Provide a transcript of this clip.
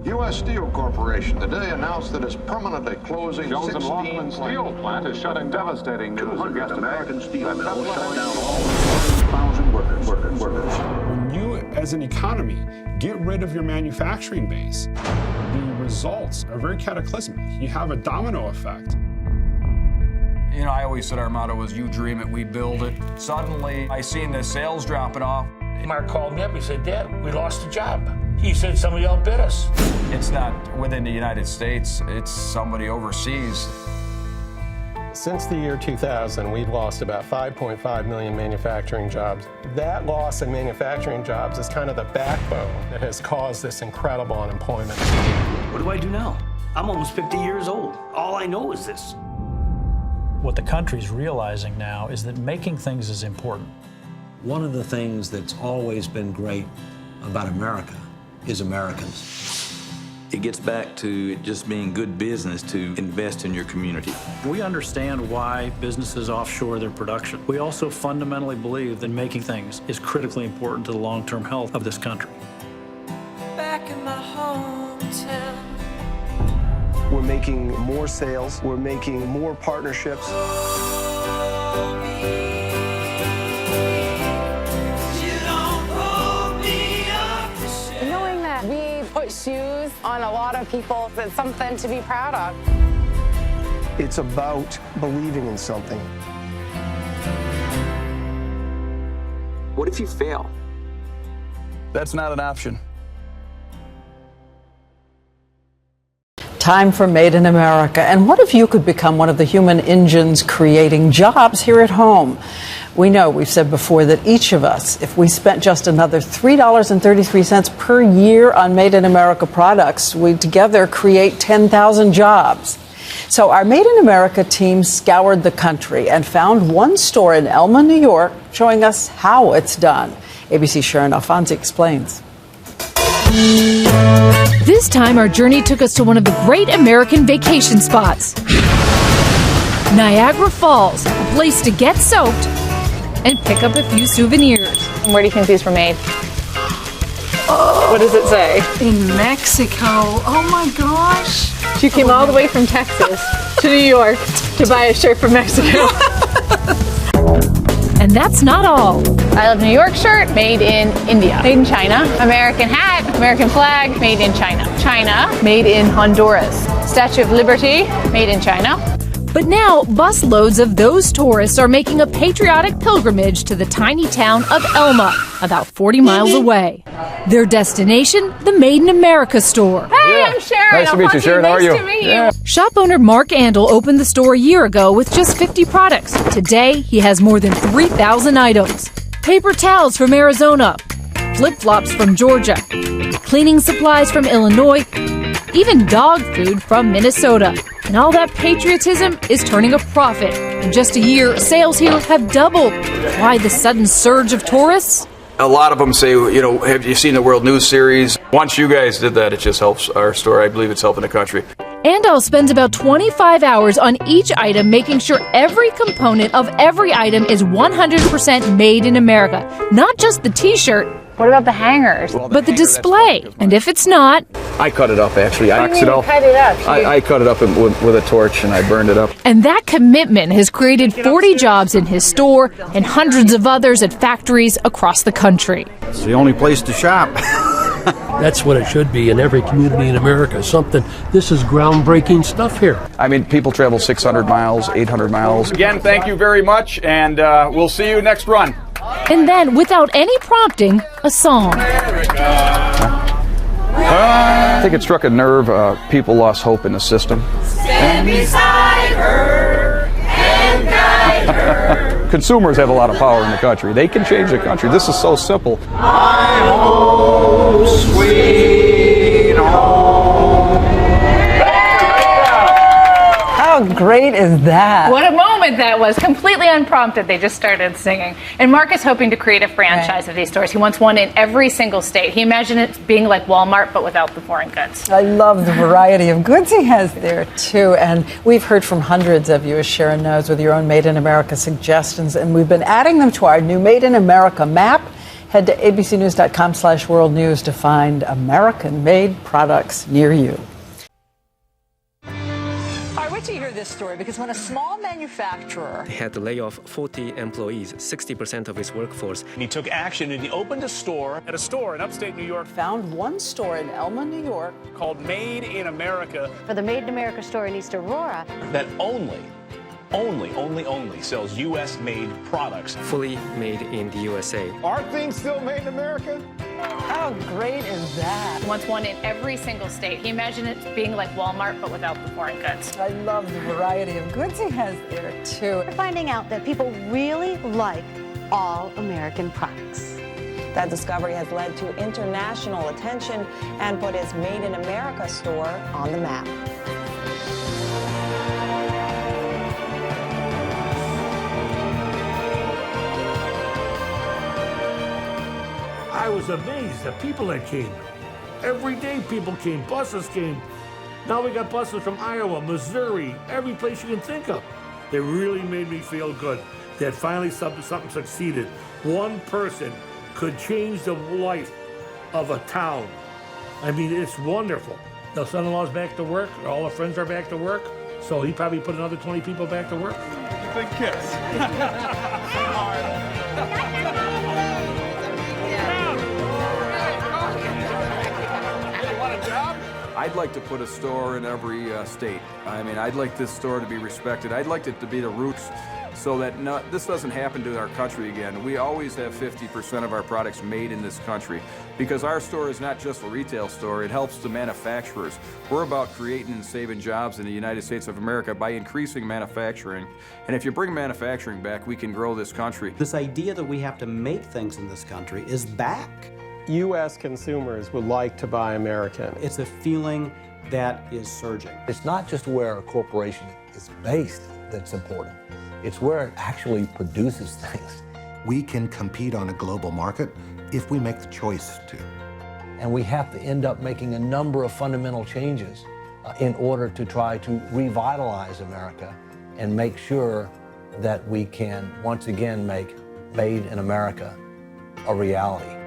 U.S. Steel Corporation today announced that it's permanently closing Jones 16 and Lockman steel plant is shutting devastating news. 200 American steel mills shut down all 1,000 workers. When you, as an economy, get rid of your manufacturing base, the results are very cataclysmic. You have a domino effect. You know, I always said our motto was, you dream it, we build it. Suddenly, I seen the sales dropping off. Mark called me up, he said, Dad, we lost a job. He said, somebody outbid us. It's not within the United States, it's somebody overseas. Since the year 2000, we've lost about 5.5 million manufacturing jobs. That loss in manufacturing jobs is kind of the backbone that has caused this incredible unemployment. What do I do now? I'm almost 50 years old. All I know is this. What the country's realizing now is that making things is important. One of the things that's always been great about America is Americans. It gets back to it just being good business to invest in your community. We understand why businesses offshore their production. We also fundamentally believe that making things is critically important to the long-term health of this country. Back in my hometown. We're making more sales. We're making more partnerships. Knowing that we put shoes on a lot of people, it's something to be proud of. It's about believing in something. What if you fail? That's not an option. Time for Made in America. And what if you could become one of the human engines creating jobs here at home? We know, we've said before, that each of us, if we spent just another $3.33 per year on Made in America products, we'd together create 10,000 jobs. So our Made in America team scoured the country and found one store in Elma, New York, showing us how it's done. ABC's Sharon Alfonsi explains. This time, our journey took us to one of the great American vacation spots. Niagara Falls, a place to get soaked and pick up a few souvenirs. Where do you think these were made? Oh, what does it say? In Mexico. Oh my gosh. She came all the way from Texas to New York to buy a shirt from Mexico. And that's not all. I Love New York shirt, made in India. Made in China. American hat, American flag, made in China. China, made in Honduras. Statue of Liberty, made in China. But now, busloads of those tourists are making a patriotic pilgrimage to the tiny town of Elma, about 40 miles away. Their destination, the Made in America store. Hey, I'm Sharon. Nice to meet you, Sharon. How are you? Nice to meet you. Shop owner Mark Andel opened the store a year ago with just 50 products. Today, he has more than 3,000 items. Paper towels from Arizona, flip-flops from Georgia, cleaning supplies from Illinois, even dog food from Minnesota. And all that patriotism is turning a profit. In just a year, sales here have doubled. Why the sudden surge of tourists? A lot of them say, you know, have you seen the World News series? Once you guys did that, it just helps our store. I believe it's helping the country. Andal spends about 25 hours on each item, making sure every component of every item is 100% made in America. Not just the t-shirt. What about the hangers? Well, but the display. And if it's not... I cut it up, actually. I cut it up. I cut it up with a torch and I burned it up. And that commitment has created 40 jobs in his store and hundreds of others at factories across the country. It's the only place to shop. That's what it should be in every community in America. This is groundbreaking stuff here. I mean, people travel 600 miles, 800 miles. Again, thank you very much, and we'll see you next run. And then, without any prompting, a song. I think it struck a nerve. People lost hope in the system. Stand beside her and guide her. Consumers have a lot of power in the country. They can change the country. This is so simple. My home, sweet home. How great is that? What a moment that was. Completely unprompted, they just started singing. And Mark is hoping to create a franchise of these stores. He wants one in every single state. He imagined it being like Walmart, but without the foreign goods. I love the variety of goods he has there, too. And we've heard from hundreds of you, as Sharon knows, with your own Made in America suggestions. And we've been adding them to our new Made in America map. Head to abcnews.com/world news to find American-made products near you. I wait till you hear this story because when a small manufacturer had to lay off 40 employees, 60% of his workforce. He took action and he opened a store. At a store in upstate New York. Found one store in Elma, New York. Called Made in America. For the Made in America store in East Aurora. That only sells U.S.-made products. Fully made in the USA. Are things still made in America? How great is that? He wants one in every single state. He imagined it being like Walmart, but without the foreign goods. I love the variety of goods he has there, too. We're finding out that people really like all American products. That discovery has led to international attention and put his Made in America store on the map. I was amazed, the people that came. Every day people came, buses came. Now we got buses from Iowa, Missouri, every place you can think of. It really made me feel good that finally something succeeded. One person could change the life of a town. I mean, it's wonderful. The son-in-law's back to work, all the friends are back to work, so he probably put another 20 people back to work. Big kiss. I'd like to put a store in every state. I mean, I'd like this store to be respected. I'd like it to be the roots so that this doesn't happen to our country again. We always have 50% of our products made in this country because our store is not just a retail store. It helps the manufacturers. We're about creating and saving jobs in the United States of America by increasing manufacturing. And if you bring manufacturing back, we can grow this country. This idea that we have to make things in this country is back. U.S. consumers would like to buy American. It's a feeling that is surging. It's not just where a corporation is based that's important. It's where it actually produces things. We can compete on a global market if we make the choice to. And we have to end up making a number of fundamental changes in order to try to revitalize America and make sure that we can once again make Made in America a reality.